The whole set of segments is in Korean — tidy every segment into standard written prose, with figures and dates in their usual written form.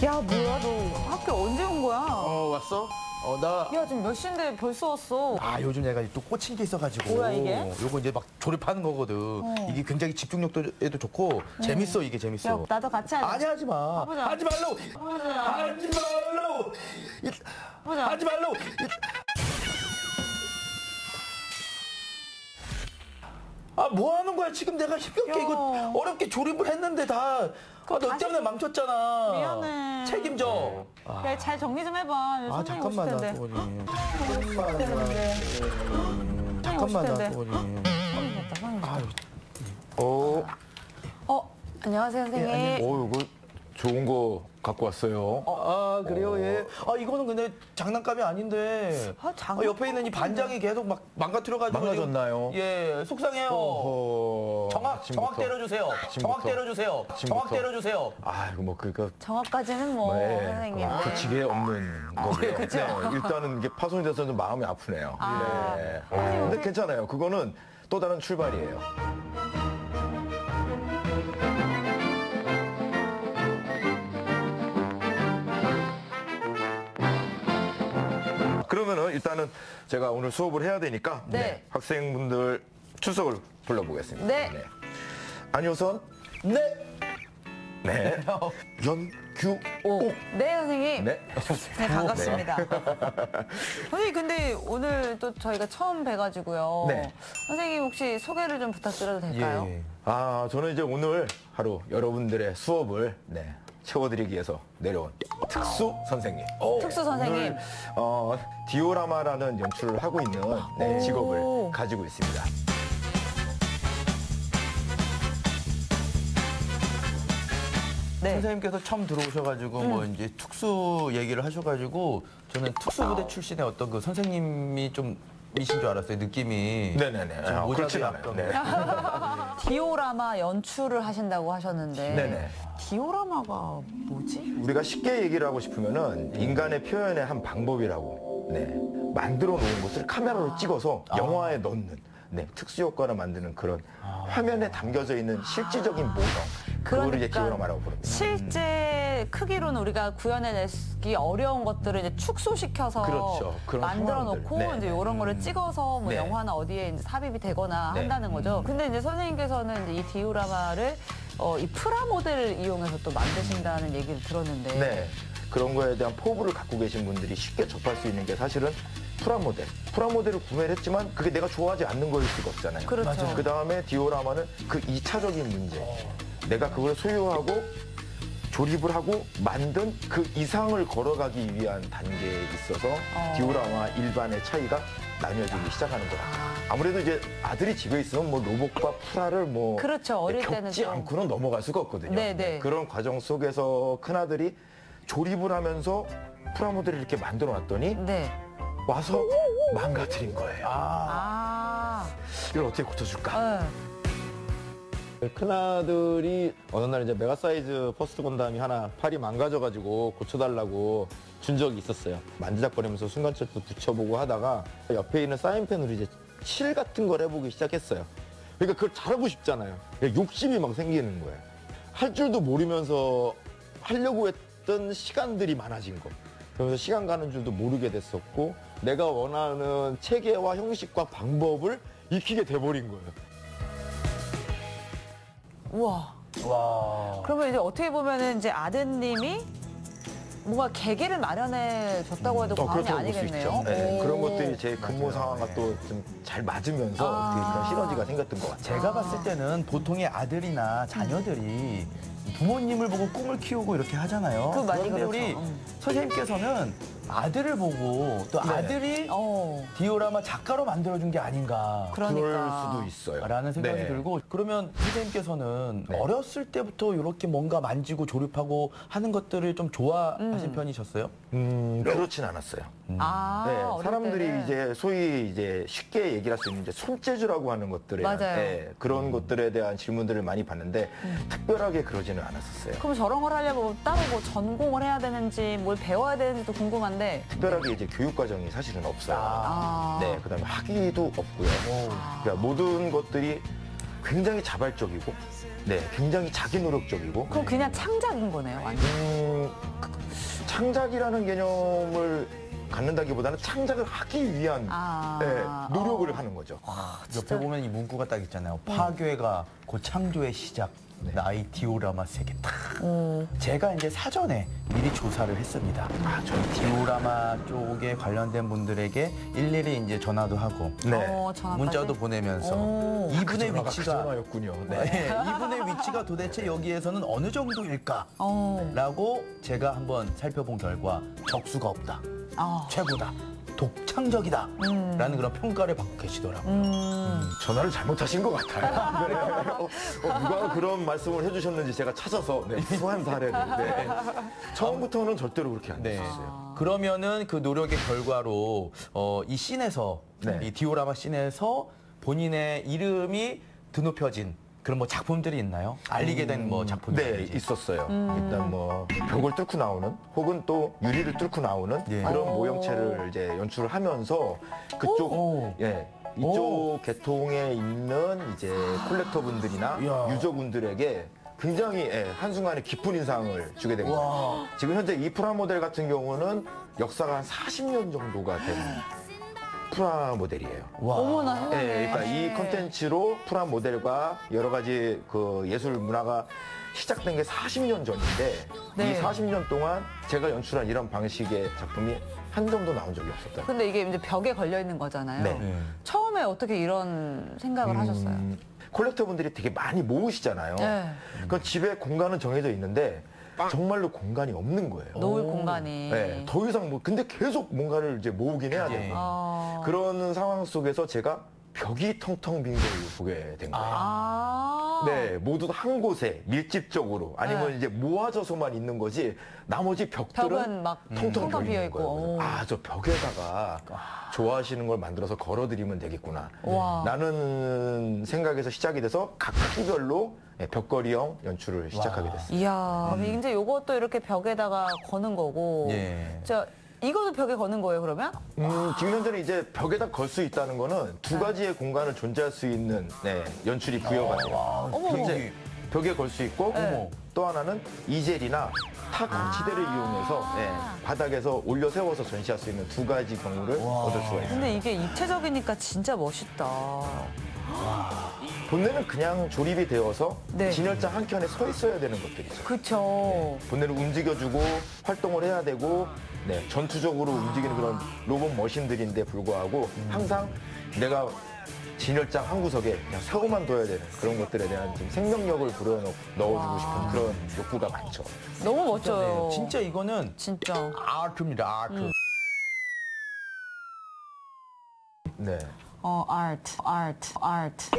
야, 뭐야, 너 학교 언제 온 거야? 왔어? 나. 야, 지금 몇 시인데 벌써 왔어. 요즘 내가 또 꽂힌 게 있어가지고. 뭐야, 이게? 요거 이제 막 조립하는 거거든. 이게 굉장히 집중력에도 좋고, 재밌어, 이게 재밌어. 야, 나도 같이 하자. 아니, 하지 마. 해보자. 하지 말라고! 해보자. 하지 말라고! 해보자. 하지 말라고! 뭐 하는 거야? 지금 내가 힘겹게 야. 이거 어렵게 조립을 했는데 다. 너 다시- 때문에 망쳤잖아. 미안해. 책임져. 야, 잘 정리 좀 해봐. 선생님 잠깐만, 나 오실 텐데. 소원이. 오실 잠깐만, 나 텐데. 소원이. 선생님 됐다, 선생님 됐다. 안녕하세요, 선생님. 이거 좋은 거 갖고 왔어요. 그래요, 예. 이거는 근데 장난감이 아닌데. 장난감? 옆에 있는 이 반장이 계속 막 망가뜨려가지고. 망가졌나요? 예, 속상해요. 정확 아침부터. 때려주세요. 정확 때려주세요. 정확 때려주세요. 이거 뭐 그니까 정확까지는 뭐, 선생님. 고치기에 없는 거고요. 그쵸? 네, 일단은 이게 파손이 돼서 좀 마음이 아프네요. 네. 선생님, 근데 혹시- 괜찮아요. 그거는 또 다른 출발이에요. 그러면은 일단은 제가 오늘 수업을 해야 되니까 네. 학생분들 출석을 불러보겠습니다. 네. 안효선, 네. 네, 연규옥, 네, 선생님. 네. 네, 반갑습니다. 선생님, 근데 오늘 또 저희가 처음 뵈가지고요. 네. 선생님 혹시 소개를 좀 부탁드려도 될까요? 예. 저는 이제 오늘 하루 여러분들의 수업을 채워드리기 위해서 내려온 특수 선생님. 특수 선생님. 오늘 디오라마라는 연출을 하고 있는 직업을 오. 가지고 있습니다. 네. 선생님께서 처음 들어오셔가지고 뭐 이제 특수 얘기를 하셔가지고 저는 특수부대 출신의 어떤 그 선생님이 좀 이신 줄 알았어요, 느낌이. 네네네. 좀 모자도 그렇진 약간 않아요. 네. 디오라마 연출을 하신다고 하셨는데 네네. 디오라마가 뭐지? 우리가 쉽게 얘기를 하고 싶으면은 인간의 표현의 한 방법이라고 만들어 놓은 것을 카메라로 찍어서 영화에 넣는 특수 효과를 만드는 그런 화면에 담겨져 있는 실질적인 모형. 그거를 이제 디오라마라고 부릅니다. 실제 크기로는 우리가 구현해내기 어려운 것들을 이제 축소시켜서 그렇죠. 그런 만들어 놓고 상황들. 네. 이제 이런 거를 찍어서 뭐 네. 영화나 어디에 이제 삽입이 되거나 네. 한다는 거죠. 근데 이제 선생님께서는 이제 이 디오라마를 이 프라모델을 이용해서 또 만드신다는 얘기를 들었는데 네. 그런 거에 대한 포부를 갖고 계신 분들이 쉽게 접할 수 있는 게 사실은 프라모델. 프라모델을 구매를 했지만 그게 내가 좋아하지 않는 거일 수가 없잖아요. 그렇죠. 맞아요. 그 다음에 디오라마는 그 2차적인 문제. 내가 그걸 소유하고 조립을 하고 만든 그 이상을 걸어가기 위한 단계에 있어서 디오라마 일반의 차이가 나뉘어지기 시작하는 거라. 아무래도 이제 아들이 집에 있으면 뭐 로봇과 프라를 뭐 그렇죠. 어릴 때는 겪지 좀. 않고는 넘어갈 수가 없거든요. 네. 그런 과정 속에서 큰아들이 조립을 하면서 프라모델을 이렇게 만들어 놨더니 네. 와서 망가뜨린 거예요. 이걸 어떻게 고쳐줄까? 네. 큰아들이 어느 날 이제 메가사이즈 퍼스트 건담이 하나 팔이 망가져가지고 고쳐달라고 준 적이 있었어요. 만지작거리면서 순간철도 붙여보고 하다가 옆에 있는 사인펜으로 이제 칠 같은 걸 해보기 시작했어요. 그러니까 그걸 잘하고 싶잖아요. 욕심이 막 생기는 거예요. 할 줄도 모르면서 하려고 했던 시간들이 많아진 거. 그러면서 시간 가는 줄도 모르게 됐었고 내가 원하는 체계와 형식과 방법을 익히게 돼버린 거예요. 우와. 그러면 이제 어떻게 보면은 이제 아드님이 뭔가 계기를 마련해 줬다고 해도 과언이 그렇다고 볼 수 아니겠네요. 있죠. 네, 오. 그런 것들이 제 근무 상황과 또 좀 잘 맞으면서 어떻게 그런 시너지가 생겼던 것 같아요. 제가 봤을 때는 보통의 아들이나 자녀들이 부모님을 보고 꿈을 키우고 이렇게 하잖아요. 그거 많이 그런데 그렇죠. 우리 선생님께서는 아들을 보고 또 아들이 디오라마 작가로 만들어준 게 아닌가. 그러니까. 그럴 수도 있어요. 라는 생각이 네. 들고 그러면 선생님께서는 네. 어렸을 때부터 이렇게 뭔가 만지고 조립하고 하는 것들을 좀 좋아하신 편이셨어요? 그렇진 않았어요. 네, 네, 사람들이 때는. 이제 소위 이제 쉽게 얘기할 수 있는 이제 손재주라고 하는 것들에 맞아요. 대한, 그런 것들에 대한 질문들을 많이 받는데 특별하게 그러지는 않았었어요. 그럼 저런 걸 하려면 뭐 따로 뭐 전공을 해야 되는지 뭘 배워야 되는지도 궁금한데. 특별하게 이제 교육 과정이 사실은 없어요. 아. 네, 그다음에 학위도 없고요. 그러니까 모든 것들이 굉장히 자발적이고, 네, 굉장히 자기 노력적이고. 그럼 그냥 창작인 거네요, 완전. 창작이라는 개념을 갖는다기보다는 창작을 하기 위한 네, 노력을 하는 거죠. 옆에 보면 이 문구가 딱 있잖아요. 파괴가 곧 창조의 시작. 나의 디오라마 세계 딱. 제가 이제 사전에 미리 조사를 했습니다. 저 디오라마 쪽에 관련된 분들에게 일일이 이제 전화도 하고, 네. 전화까지? 문자도 보내면서 이분의 전화가 그 위치가 전화였군요. 네. 네, 이분의 위치가 도대체 여기에서는 어느 정도일까? 라고 제가 한번 살펴본 결과 적수가 없다. 최고다. 독창적이다. 라는 그런 평가를 받고 계시더라고요. 전화를 잘못하신 것 같아요. 네. 누가 그런 말씀을 해주셨는지 제가 찾아서 네, 수한 사례를. 네. 처음부터는 절대로 그렇게 안 네. 됐었어요. 그러면은 그 노력의 결과로 이 씬에서 네. 이 디오라마 씬에서 본인의 이름이 드높여진 그런 뭐 작품들이 있나요? 알리게 된 뭐 네, 작품들이 있었어요. 일단 뭐 벽을 뚫고 나오는 혹은 또 유리를 뚫고 나오는 예. 그런 모형체를 이제 연출을 하면서 그쪽 예. 이쪽 계통에 있는 이제 콜렉터분들이나 이야. 유저분들에게 굉장히 예, 한순간에 깊은 인상을 주게 됩니다. 와. 지금 현재 이 프라모델 같은 경우는 역사가 한 40년 정도가 된 프라모델이에요. 와. 어머나, 세상에. 네, 그러니까 이 컨텐츠로 프라모델과 여러 가지 그 예술 문화가 시작된 게 40년 전인데 네. 이 40년 동안 제가 연출한 이런 방식의 작품이 한 점도 나온 적이 없었다. 근데 이게 이제 벽에 걸려 있는 거잖아요. 네. 네. 처음에 어떻게 이런 생각을 하셨어요? 콜렉터분들이 되게 많이 모으시잖아요. 네. 그 집에 공간은 정해져 있는데 정말로 공간이 없는 거예요. 놓을 공간이. 네, 더 이상 뭐 근데 계속 뭔가를 이제 모으긴 해야 예. 돼요. 그런 상황 속에서 제가 벽이 텅텅 빈 걸 보게 된 거예요. 네, 모두 한 곳에 밀집적으로 아니면 네. 이제 모아져서만 있는 거지 나머지 벽들은 벽은 막 텅텅 텅텅 비어 비어 있고. 있고. 아, 저 벽에다가 좋아하시는 걸 만들어서 걸어드리면 되겠구나. 와. 라는 생각에서 시작이 돼서 각 크기별로 벽걸이형 연출을 시작하게 됐어요. 이야, 이제 요것도 이렇게 벽에다가 거는 거고. 예. 이거도 벽에 거는 거예요, 그러면? 지금 현재는 이제 벽에다 걸 수 있다는 거는 두 가지의 공간을 존재할 수 있는 네, 연출이 부여가 돼요. 현재 벽에 걸 수 있고 또 하나는 이젤이나 타 거치대를 이용해서 네, 바닥에서 올려 세워서 전시할 수 있는 두 가지 경우를 얻을 수가 있어요. 근데 이게 입체적이니까 진짜 멋있다. 본네는 그냥 조립이 되어서 네. 진열장 한 켠에 서 있어야 되는 것들이죠. 그쵸. 본네를 움직여주고 활동을 해야 되고 네, 전투적으로 움직이는 그런 로봇 머신들인데 불구하고 항상 내가 진열장 한 구석에 그냥 세워만 둬야 되는 그런 것들에 대한 지금 생명력을 넣어주고 싶은 그런 욕구가 많죠. 너무 멋져요. 진짜 이거는 진짜. 아트입니다. 아트. 네. 아트.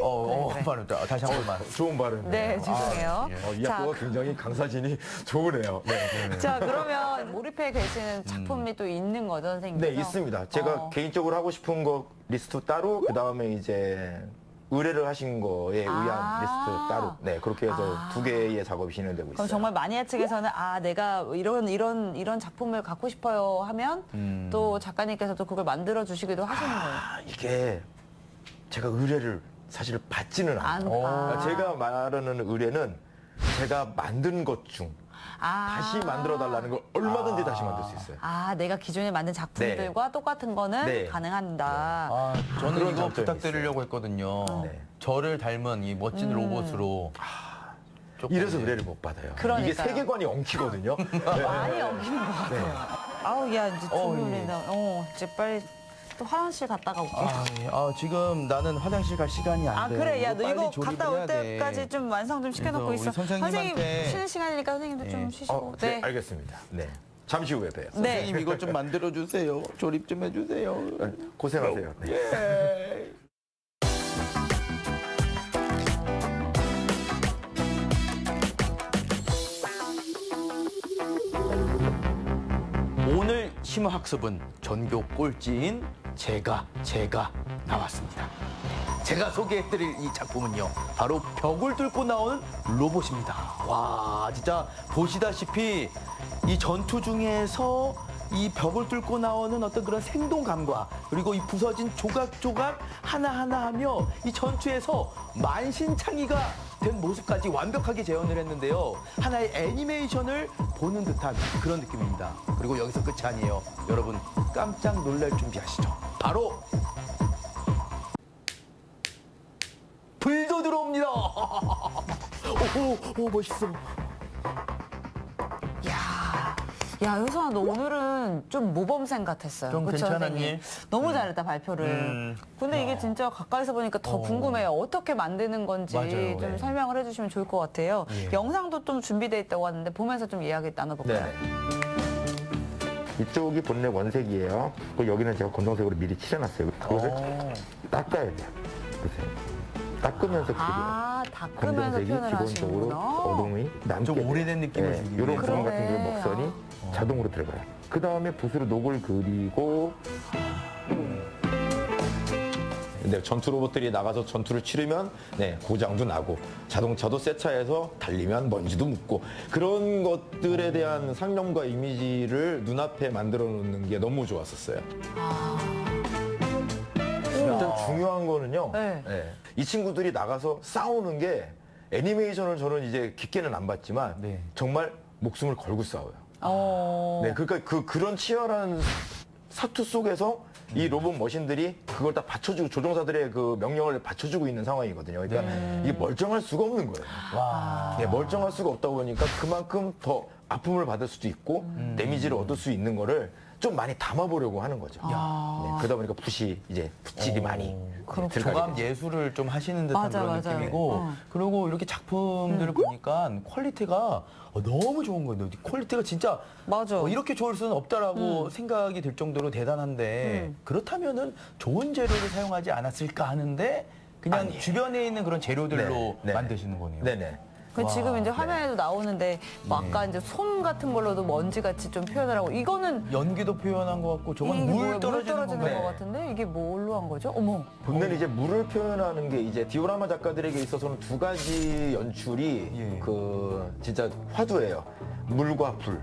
발음 다시 한 번만. 좋은 발음. 네, 죄송해요. 이 학교가 굉장히 강사진이 좋으네요. 네. 자, 그러면 몰입해 계시는 작품이 또 있는 거죠, 선생님? 네, 있습니다. 제가 개인적으로 하고 싶은 거 리스트 따로, 그 다음에 이제 의뢰를 하신 거에 의한 리스트 따로. 네, 그렇게 해서 두 개의 작업이 진행되고 있어요. 그럼 정말 마니아 측에서는 내가 이런 작품을 갖고 싶어요 하면 또 작가님께서도 그걸 만들어 주시기도 하시는 거예요. 이게 제가 의뢰를 사실 받지는 않아요. 그러니까 제가 말하는 의뢰는 제가 만든 것 중 다시 만들어 달라는 걸 얼마든지 다시 만들 수 있어요. 내가 기존에 만든 작품들과 똑같은 거는 네. 가능한다. 저는 그런 이거 장점이 부탁드리려고 했거든요. 네. 저를 닮은 이 멋진 로봇으로. 조금 이래서 이제 의뢰를 못 받아요. 이게 그러니까요. 세계관이 엉키거든요. 많이 엉키는 것 같아요. 아우, 야, 이제 주문이다. 이제 빨리 또 화장실 갔다가 올게. 지금 나는 화장실 갈 시간이 안 돼. 그래. 야, 너 빨리 이거 조립을 갔다 올 해야 돼. 때까지 좀 완성 좀 시켜놓고 그래서 있어. 우리 선생님한테 쉬는 시간이니까 선생님도 좀 쉬시고. 네, 알겠습니다. 네. 잠시 후에 봬요. 네. 선생님 이거 좀 만들어 주세요. 조립 좀 해주세요. 고생하세요. 네. 오늘 심화학습은 전교 꼴찌인 제가 나왔습니다. 제가 소개해드릴 이 작품은요, 바로 벽을 뚫고 나오는 로봇입니다. 와, 진짜 보시다시피 이 전투 중에서 이 벽을 뚫고 나오는 어떤 그런 생동감과 그리고 이 부서진 조각조각 하나하나 하며 이 전투에서 만신창이가 된 모습까지 완벽하게 재현을 했는데요. 하나의 애니메이션을 보는 듯한 그런 느낌입니다. 그리고 여기서 끝이 아니에요. 여러분 깜짝 놀랄 준비하시죠. 바로 불도 들어옵니다. 오, 멋있어. 야, 효선아, 너 오늘은 좀 모범생 같았어요. 좀 그쵸, 괜찮았니? 선생님? 너무 잘했다, 발표를. 근데 이게 진짜 가까이서 보니까 더 궁금해요. 어떻게 만드는 건지 맞아요. 좀 네. 설명을 해주시면 좋을 것 같아요. 예. 영상도 좀 준비되어 있다고 하는데 보면서 좀 이야기 나눠볼까요? 이쪽이 본래 원색이에요. 그리고 여기는 제가 검정색으로 미리 칠해놨어요. 그거를 닦아야 돼요. 보세요. 닦으면서 그려요. 아, 닦으면서 검정색이 표현을 기본적으로 하시는구나. 어둠이 남게 좀 돼요. 오래된 느낌을 주기 이런 위해서. 부분 같은 그러네. 경우 먹선이 자동으로 들어가요. 그 다음에 붓으로 녹을 그리고 근데 전투 로봇들이 나가서 전투를 치르면 고장도 나고 자동차도 새 차에서 달리면 먼지도 묻고 그런 것들에 대한 상념과 이미지를 눈앞에 만들어 놓는 게 너무 좋았었어요. 일단 중요한 거는요. 네. 이 친구들이 나가서 싸우는 게 애니메이션을 저는 이제 깊게는 안 봤지만 네. 정말 목숨을 걸고 싸워요. 네. 그러니까 그런 치열한 사투 속에서 이 로봇 머신들이 그걸 다 받쳐주고 조종사들의 그 명령을 받쳐주고 있는 상황이거든요. 그러니까 이게 멀쩡할 수가 없는 거예요. 와. 멀쩡할 수가 없다 보니까 그만큼 더 아픔을 받을 수도 있고 데미지를 얻을 수 있는 거를 좀 많이 담아보려고 하는 거죠. 그러다 보니까 붓이 이제 붓질이 많이 들어가게 조감 되죠. 예술을 좀 하시는 듯한 맞아, 그런 맞아요. 느낌이고 그리고 이렇게 작품들을 보니까 퀄리티가 너무 좋은 거예요. 퀄리티가 진짜 맞아. 이렇게 좋을 수는 없다라고 생각이 들 정도로 대단한데 그렇다면은 좋은 재료를 사용하지 않았을까 하는데 그냥 아니에요. 주변에 있는 그런 재료들로 네. 만드시는 거네요. 네네. 그 지금 이제 화면에도 나오는데 뭐 아까 이제 솜 같은 걸로도 먼지 같이 좀 표현을 하고 이거는 연기도 표현한 것 같고 저건 이게 뭐예요? 물 떨어지는 건가요? 것 같은데 이게 뭘로 한 거죠? 어머. 본래는 이제 물을 표현하는 게 이제 디오라마 작가들에게 있어서는 두 가지 연출이 예. 그 진짜 화두예요. 물과 불.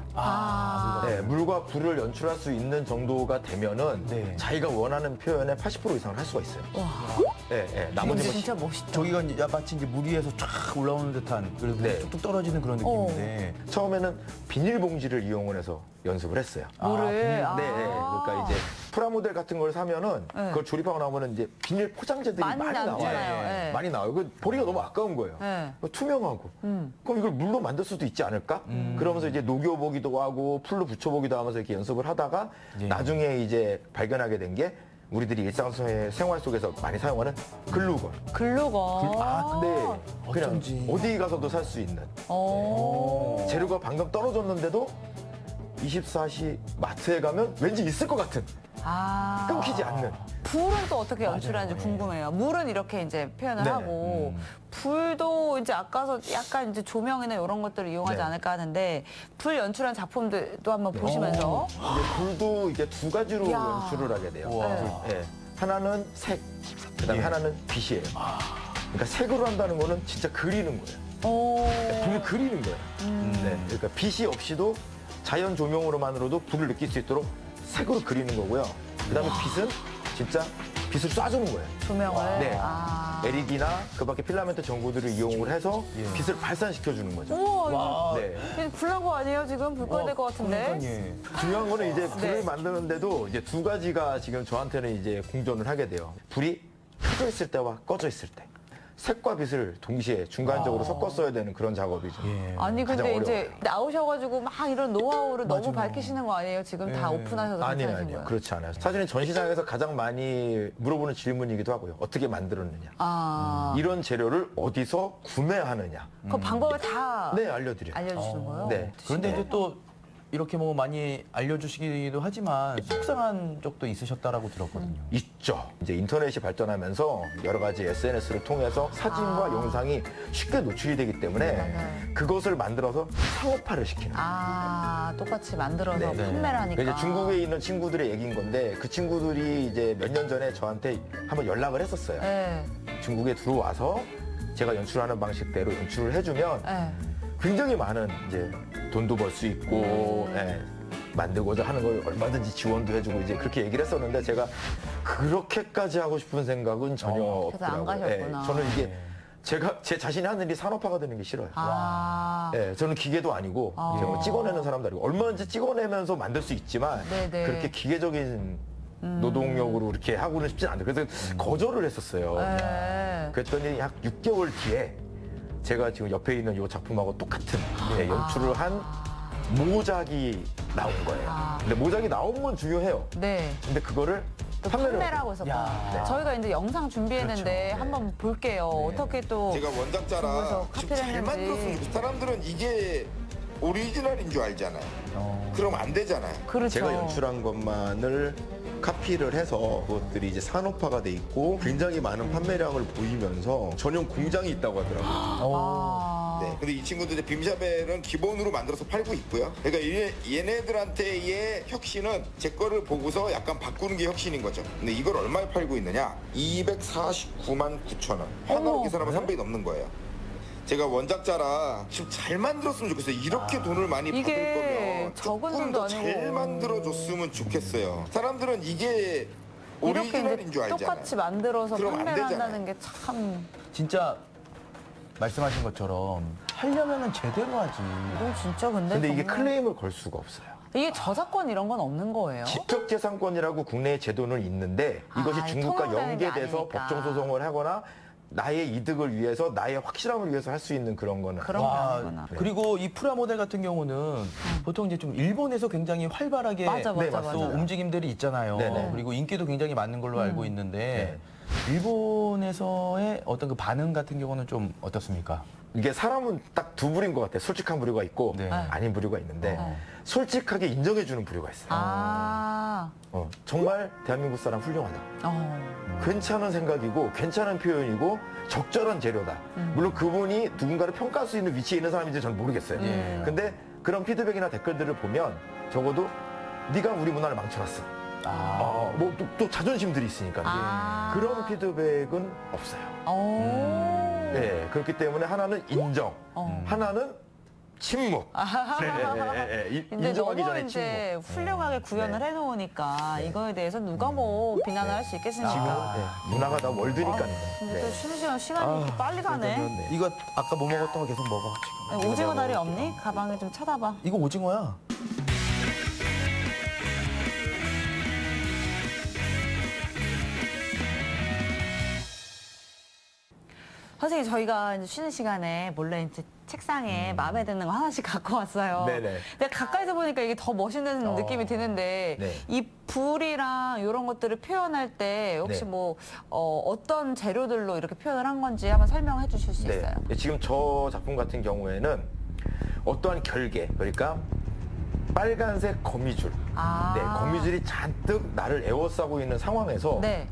네, 물과 불을 연출할 수 있는 정도가 되면은 네. 자기가 원하는 표현의 80% 이상을 할 수가 있어요. 네, 네. 나머지 뭐 진짜 멋있다. 저기가 이제 마치 이제 물 위에서 쫙 올라오는 듯한 그래서 네. 뚝뚝 떨어지는 그런 느낌인데 처음에는 비닐봉지를 이용을 해서 연습을 했어요. 물을 네, 그러니까 이제 프라모델 같은 걸 사면은 네. 그걸 조립하고 나오면 이제 비닐 포장재들이 많이 많이 나와요. 남잖아요. 네. 많이 나와요. 그 보리가 너무 아까운 거예요. 네. 투명하고. 그럼 이걸 물로 만들 수도 있지 않을까? 그러면서 이제 녹여보기도 하고 풀로 붙여보기도 하면서 이렇게 연습을 하다가 예. 나중에 이제 발견하게 된 게 우리들이 일상의 생활 속에서 많이 사용하는 글루건. 글루건. 근데 그냥 어쩐지. 어디 가서도 살 수 있는 재료가 방금 떨어졌는데도 24시 마트에 가면 왠지 있을 것 같은 끊기지 않는. 불은 또 어떻게 연출하는지 궁금해요. 물은 이렇게 이제 표현을 네. 하고 불도 이제 아까서 약간 이제 조명이나 이런 것들을 이용하지 네. 않을까 하는데 불 연출한 작품들도 한번 보시면서 이제 불도 이게 두 가지로 야. 연출을 하게 돼요. 우와. 예. 하나는 색, 그다음에 예. 하나는 빛이에요. 그러니까 색으로 한다는 거는 진짜 그리는 거예요. 불을 그리는 거예요. 네. 그러니까 빛이 없이도 자연 조명으로만으로도 불을 느낄 수 있도록 색으로 그리는 거고요. 그다음에 빛은 진짜 빛을 쏴주는 거예요. 조명을. 네. LED나 그밖에 필라멘트 전구들을 이용을 해서 예. 빛을 발산시켜주는 거죠. 우와, 와. 네. 이거 불난 거 아니에요? 지금 불 꺼야 될 것 같은데. 그러니까, 예. 중요한 거는 이제 불을 네. 만드는데도 이제 두 가지가 지금 저한테는 이제 공존을 하게 돼요. 불이 켜져 있을 때와 꺼져 있을 때. 색과 빛을 동시에 중간적으로 섞었어야 되는 그런 작업이죠. 예. 아니 가장 근데 이제 어려워요. 나오셔가지고 막 이런 노하우를 너무 맞아요. 밝히시는 거 아니에요? 지금 다 예. 오픈하셔서 아니에요, 하신 아니에요. 거예요? 그렇지 않아요. 사실은 전시장에서 가장 많이 물어보는 질문이기도 하고요. 어떻게 만들었느냐. 이런 재료를 어디서 구매하느냐. 그 방법을 다 네, 알려드려요. 알려주시는 거예요? 네. 그런데 이제 또 이렇게 뭐 많이 알려주시기도 하지만 속상한 적도 있으셨다라고 들었거든요. 있죠. 이제 인터넷이 발전하면서 여러 가지 SNS를 통해서 사진과 영상이 쉽게 노출이 되기 때문에 맞아요. 그것을 만들어서 상업화를 시키는 거예요. 똑같이 만들어서 네. 판매를 하니까. 이제 중국에 있는 친구들의 얘기인 건데 그 친구들이 이제 몇 년 전에 저한테 한번 연락을 했었어요. 네. 중국에 들어와서 제가 연출하는 방식대로 연출을 해주면 네. 굉장히 많은 이제 돈도 벌 수 있고 예, 만들고자 하는 걸 얼마든지 지원도 해주고 이제 그렇게 얘기를 했었는데 제가 그렇게까지 하고 싶은 생각은 전혀 그래서 안 없더라고요. 가셨구나. 저는 이게 제 자신이 하는 일이 산업화가 되는 게 싫어요. 저는 기계도 아니고 이제 뭐 찍어내는 사람도 아니고 얼마든지 찍어내면서 만들 수 있지만 네네. 그렇게 기계적인 노동력으로 이렇게 하고는 싶진 않아요. 그래서 거절을 했었어요. 네. 그랬더니 약 6개월 뒤에 제가 지금 옆에 있는 이 작품하고 똑같은 연출을 한 모작이 나온 거예요. 근데 모작이 나온 건 중요해요. 네. 근데 그거를 또 판매를 판매를 하고 있었구나. 야. 저희가 이제 영상 준비했는데 한번 볼게요. 어떻게 또 제가 원작자라 중국에서 좀 카피를 잘 만들었으면 했는지. 좋겠어요. 사람들은 이게 오리지널인 줄 알잖아요. 그럼 안 되잖아요. 그렇죠. 제가 연출한 것만을 카피를 해서 그것들이 이제 산업화가 돼 있고 굉장히 많은 판매량을 보이면서 전용 공장이 있다고 하더라고요. 네. 근데 이 친구들 빔샤벨은 기본으로 만들어서 팔고 있고요. 그러니까 얘네들한테의 혁신은 제 거를 보고서 약간 바꾸는 게 혁신인 거죠. 근데 이걸 얼마에 팔고 있느냐? 249만 9천 원. 하나로 계산하면 300이 넘는 거예요. 제가 원작자라 좀 잘 만들었으면 좋겠어요. 이렇게 돈을 많이 이게 받을 거면 적은 조금 돈도 더 아니고. 잘 만들어줬으면 좋겠어요. 사람들은 이게 이렇게 오리지널인 이제 줄 알잖아요. 똑같이 만들어서 그럼 안 판매를 되잖아요. 한다는 게 참 진짜 말씀하신 것처럼 하려면은 제대로 하지. 이건 진짜 근데 이게 정말- 클레임을 걸 수가 없어요. 이게 저작권 이런 건 없는 거예요? 지적재산권이라고 국내에 제도는 있는데 이것이 아, 중국과 통용되는 게 연계돼서 아니니까. 법정 소송을 하거나 나의 이득을 위해서 나의 확실함을 위해서 할 수 있는 그런 거는 그런 게 와, 아니구나. 그리고 이 프라모델 같은 경우는 보통 이제 좀 일본에서 굉장히 활발하게 맞아, 맞아, 또 맞아. 움직임들이 있잖아요. 네네. 그리고 인기도 굉장히 많은 걸로 알고 있는데 일본에서의 어떤 그 반응 같은 경우는 좀 어떻습니까? 이게 사람은 딱 두 부류인 것 같아요. 솔직한 부류가 있고 네. 아닌 부류가 있는데 솔직하게 인정해주는 부류가 있어요. 아, 정말 대한민국 사람 훌륭하다. 괜찮은 생각이고 괜찮은 표현이고 적절한 재료다. 물론 그분이 누군가를 평가할 수 있는 위치에 있는 사람인지 저는 모르겠어요. 근데 그런 피드백이나 댓글들을 보면 적어도 네가 우리 문화를 망쳐놨어. 뭐 또 자존심들이 있으니까 아. 그런 피드백은 없어요. 네, 그렇기 때문에 하나는 인정, 하나는 침묵. 근데 인정하기 너무 전에 이제 침묵. 훌륭하게 구현을 해놓으니까 이거에 대해서 누가 뭐 비난을 할 수 있겠습니까? 문화가 다 월드니까요. 근데 또 쉬는 시간 시간이 이렇게 빨리 가네. 이거 아까 못 먹었던 거 계속 먹어. 지금. 오징어 다리 없니? 가방에 좀 찾아봐. 이거 오징어야. 선생님 저희가 이제 쉬는 시간에 몰래 이제 책상에 마음에 드는 거 하나씩 갖고 왔어요. 네네. 근데 가까이서 보니까 이게 더 멋있는 느낌이 드는데 네. 이 불이랑 이런 것들을 표현할 때 혹시 네. 뭐 어떤 재료들로 이렇게 표현을 한 건지 한번 설명해 주실 수 있어요? 네. 지금 저 작품 같은 경우에는 어떠한 결계, 그러니까 빨간색 거미줄. 아. 네, 거미줄이 잔뜩 나를 에워싸고 있는 상황에서 네.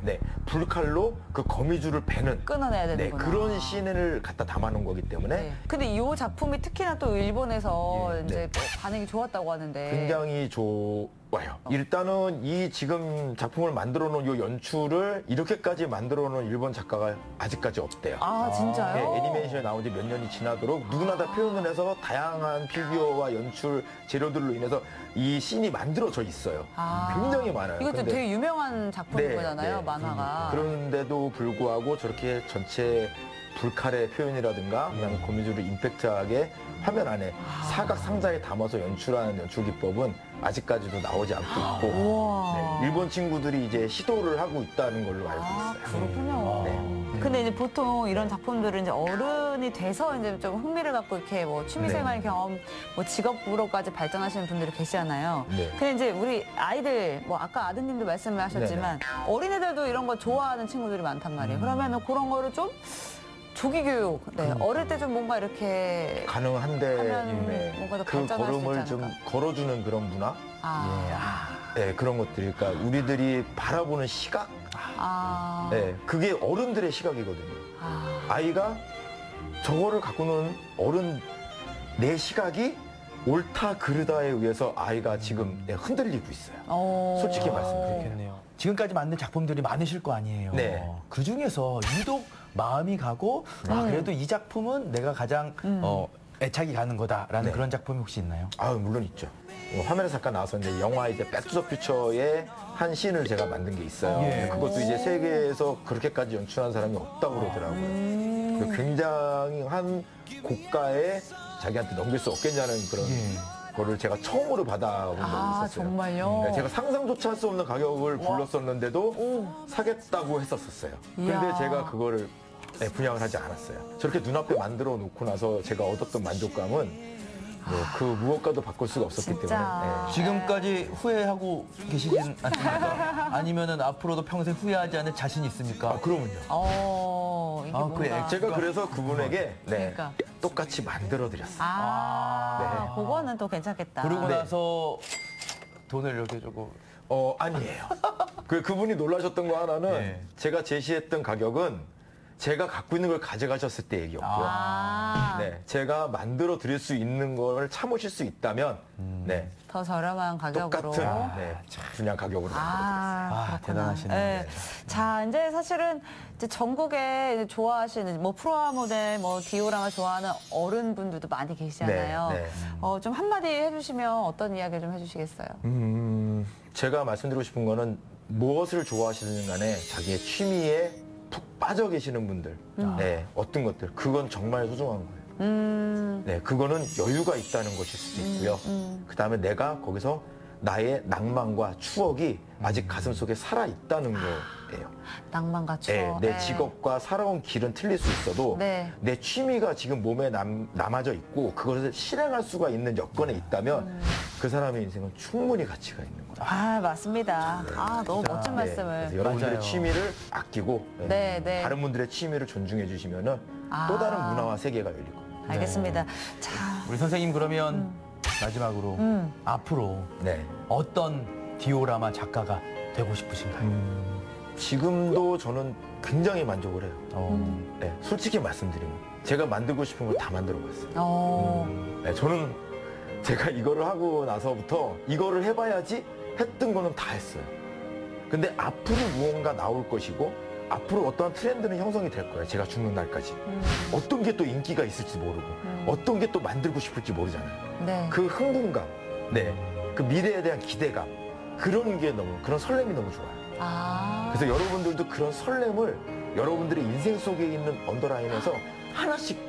불칼로 그 거미줄을 베는 끊어내야 되는구나. 그런 씬을 갖다 담아놓은 거기 때문에 네. 근데 이 작품이 특히나 또 일본에서 예, 이제 네. 뭐 반응이 좋았다고 하는데. 굉장히 좋아요. 일단은 이 지금 작품을 만들어 놓은 이 연출을 이렇게까지 만들어 놓은 일본 작가가 아직까지 없대요. 아 진짜요? 네, 애니메이션이 나온 지 몇 년이 지나도록 누구나 다 표현을 해서 다양한 피규어와 연출 재료들로 인해서 이 씬이 만들어져 있어요. 아. 굉장히 많아요. 이것도 근데 되게 유명한 작품인 네, 거잖아요, 네. 만화가. 그런데도 불구하고 저렇게 전체 불칼의 표현이라든가 그다음에 거미줄을 임팩트하게 화면 안에 사각 상자에 담아서 연출하는 연출 기법은 아직까지도 나오지 않고 있고 우와. 네, 일본 친구들이 이제 시도를 하고 있다는 걸로 알고 아, 있어요. 그렇군요. 네. 근데 이제 보통 이런 작품들은 이제 어른이 돼서 이제 좀 흥미를 갖고 이렇게 뭐 취미생활 경험, 뭐 직업으로까지 발전하시는 분들이 계시잖아요. 네. 근데 이제 우리 아이들, 뭐 아까 아드님도 말씀을 하셨지만 어린애들도 이런 거 좋아하는 친구들이 많단 말이에요. 그러면은 그런 거를 좀 조기 교육, 어릴 때 좀 뭔가 이렇게 가능한데 하면 뭔가 더 그 발전할 수 걸음을 있지 좀 않을까? 걸어주는 그런 문화, 아, 네, 그런 것들이 그러니까 우리들이 바라보는 시각, 아, 네, 그게 어른들의 시각이거든요. 아. 아이가 저거를 갖고 노는 어른 내 시각이 옳다 그르다에 의해서 아이가 지금 흔들리고 있어요. 솔직히 말씀드릴게요. 그렇겠네요. 지금까지 만든 작품들이 많으실 거 아니에요. 네. 그 중에서 유독 마음이 가고 아, 그래도 이 작품은 내가 가장 애착이 가는 거다라는 네. 그런 작품이 혹시 있나요? 아, 물론 있죠. 화면에 잠깐 나와서 이제 영화 이제 백투더퓨처의 한 씬을 제가 만든 게 있어요. 예. 그것도 이제 세계에서 그렇게까지 연출한 사람이 없다고 그러더라고요. 굉장히 한 고가에 자기한테 넘길 수 없겠냐는 그런 거를 제가 처음으로 받아본 적이 있었어요. 정말요? 네, 제가 상상조차 할 수 없는 가격을 불렀었는데도 사겠다고 했었었어요. 근데 이야. 제가 그거를 분양을 하지 않았어요. 저렇게 눈앞에 만들어 놓고 나서 제가 얻었던 만족감은 그 무엇과도 바꿀 수가 없었기 진짜. 때문에. 지금까지 후회하고 계시진 않습니까? 아니면은 앞으로도 평생 후회하지 않을 자신 있습니까? 아, 그러면요. 이게 그 뭔가. 제가 그래서 그분에게 그러니까. 똑같이 만들어 드렸어요. 아, 네. 그거는 또 괜찮겠다. 그러고 네. 나서 돈을 이렇게 조금 아니에요. 그분이 놀라셨던 거 하나는 네. 제가 제시했던 가격은 제가 갖고 있는 걸 가져가셨을 때 얘기였고요. 네, 제가 만들어 드릴 수 있는 걸 참으실 수 있다면, 네, 더 저렴한 가격으로. 똑같은 분양 가격으로 만들어 그렇구나. 대단하시네. 네. 자, 이제 사실은 이제 전국에 좋아하시는 뭐 프로아 모델, 뭐 디오라마 좋아하는 어른분들도 많이 계시잖아요. 네, 네. 좀 한마디 해주시면 어떤 이야기 좀 해주시겠어요? 제가 말씀드리고 싶은 거는 무엇을 좋아하시든 간에 자기의 취미에 푹 빠져 계시는 분들, 네, 어떤 것들, 그건 정말 소중한 거예요. 네, 그거는 여유가 있다는 것일 수도 있고요. 그 다음에 내가 거기서 나의 낭만과 추억이 아직 가슴 속에 살아 있다는 거예요. 낭만과 네, 추억. 내 직업과 살아온 길은 틀릴 수 있어도 네. 내 취미가 지금 몸에 남아져 있고 그것을 실행할 수가 있는 여건에 있다면 그 사람의 인생은 충분히 가치가 있는 거예요. 맞습니다. 너무 멋진 네, 말씀을. 그래서 여러분들의 맞아요. 취미를 아끼고 네, 네. 다른 분들의 취미를 존중해 주시면은 또 다른 문화와 세계가 열릴 거예요. 알겠습니다. 네. 자, 우리 선생님 그러면 마지막으로 앞으로 네. 어떤 디오라마 작가가 되고 싶으신가요? 지금도 저는 굉장히 만족을 해요. 네, 솔직히 말씀드리면 제가 만들고 싶은 걸 다 만들어 봤어요. 네, 저는 제가 이거를 하고 나서부터 이거를 해봐야지 했던 거는 다 했어요. 근데 앞으로 무언가 나올 것이고 앞으로 어떠한 트렌드는 형성이 될 거예요. 제가 죽는 날까지. 어떤 게 또 인기가 있을지 모르고 어떤 게 또 만들고 싶을지 모르잖아요. 네. 그 흥분감, 네, 그 미래에 대한 기대감, 그런 게 그런 설렘이 너무 좋아요. 그래서 여러분들도 그런 설렘을 여러분들의 인생 속에 있는 언더라인에서 하나씩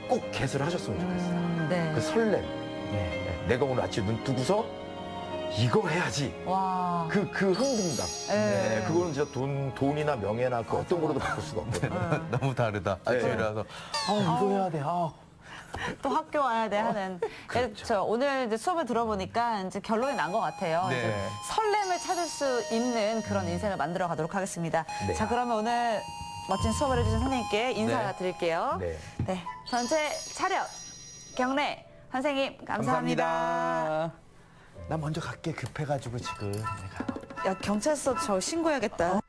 꼭 개설을 하셨으면 좋겠어요. 네. 그 설렘. 네, 내가 오늘 아침 눈 뜨고서 이거 해야지. 와. 그 흥분감. 네. 네, 그거는 진짜 돈이나 명예나 그 어떤 거로도 바꿀 수가 없거든요. 너무 다르다. 아침이라서 이거 해야 돼. 또 학교 와야 돼 하는. 저 오늘 이제 수업을 들어보니까 이제 결론이 난 것 같아요. 네. 이제 설렘을 찾을 수 있는 그런 인생을 만들어 가도록 하겠습니다. 네. 자, 그러면 오늘 멋진 수업을 해주신 선생님께 인사드릴게요. 네. 네. 전체 차렷, 경례. 선생님, 감사합니다. 나 먼저 갈게. 급해가지고 지금 내가. 야, 경찰서 저 신고해야겠다.